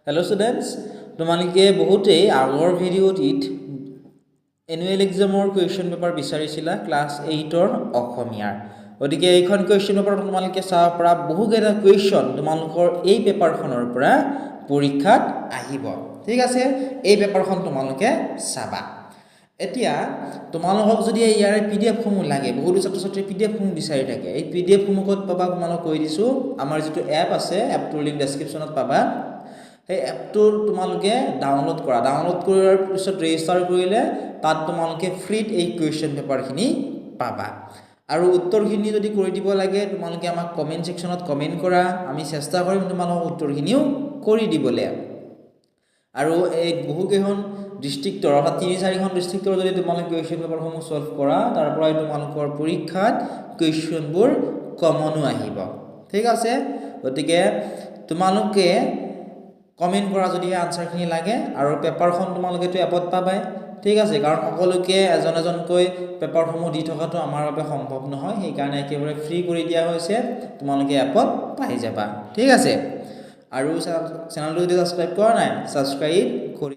Hello students, তোমালোকে বহুতেই আগৰ ভিডিঅ'টিত এনুৱেল এক্সামৰ কুৱেশ্যন পেপাৰ বিচাৰিছিলা ক্লাছ 8ৰ অসমীয়াৰ। গতিকে এইখন কুৱেশ্যন পেপাৰ তোমালোকে চাব পৰা বহুকেইটা কুৱেশ্যন তোমালোকৰ এই পেপাৰখনৰ পৰা পৰীক্ষাত আহিব। ঠিক আছে, এই পেপাৰখন তোমালোকে চাবা। এতিয়া তোমালোকক যদি ইয়াৰ PDF সমূহ লাগে, বহুতো ছাত্ৰ ছাত্ৰীয়ে PDF সমূহ বিচাৰি থাকে। এই PDF সমূহ ক'ত পাবা তোমালোকক কৈ দিছো, আমাৰ যিটো এপ আছে, এপটোৰ লিংক ডেছক্ৰিপশ্যনত পাবা। এই এপটো তোমালোকে ডাউনলোড কৰাৰ পিছত ৰেজিষ্টাৰ কৰিলে তাত তোমালোকে ফ্ৰীত এই কুৱেশ্যন পেপাৰখিনি পাবা। আৰু উত্তৰখিনি যদি কৰি দিব লাগে তোমালোকে আমাক কমেণ্ট ছেকশ্যনত কমেণ্ট কৰা, আমি চেষ্টা কৰিম তোমালোকক উত্তৰখিনিও কৰি দিবলৈ। আৰু এই বহুকেইখন ডিষ্ট্ৰিক্টৰ অৰ্থাৎ ৩-৪খন ডিষ্ট্ৰিক্টৰ যদি তোমালোকে কুৱেশ্যন পেপাৰসমূহ ছল্ভ কৰা, তাৰ পৰাই তোমালোকৰ পৰীক্ষাত কুৱেশ্যনবোৰ কমনো আহিব। ঠিক আছে, গতিকে তোমালোকে কমেণ্ট কৰা যদি আনচাৰখিনি লাগে, আৰু পেপাৰখন তোমালোকেতো এপত পাবাই। ঠিক আছে, কাৰণ সকলোকে এজন এজনকৈ পেপাৰসমূহ দি থকাটো আমাৰ বাবে সম্ভৱ নহয়, সেইকাৰণে একেবাৰে ফ্ৰী কৰি দিয়া হৈছে, তোমালোকে এপত পাই যাবা। ঠিক আছে, আৰু চেনেলটো যদি ছাবস্ক্ৰাইব কৰা নাই ছাবস্ক্ৰাইব কৰি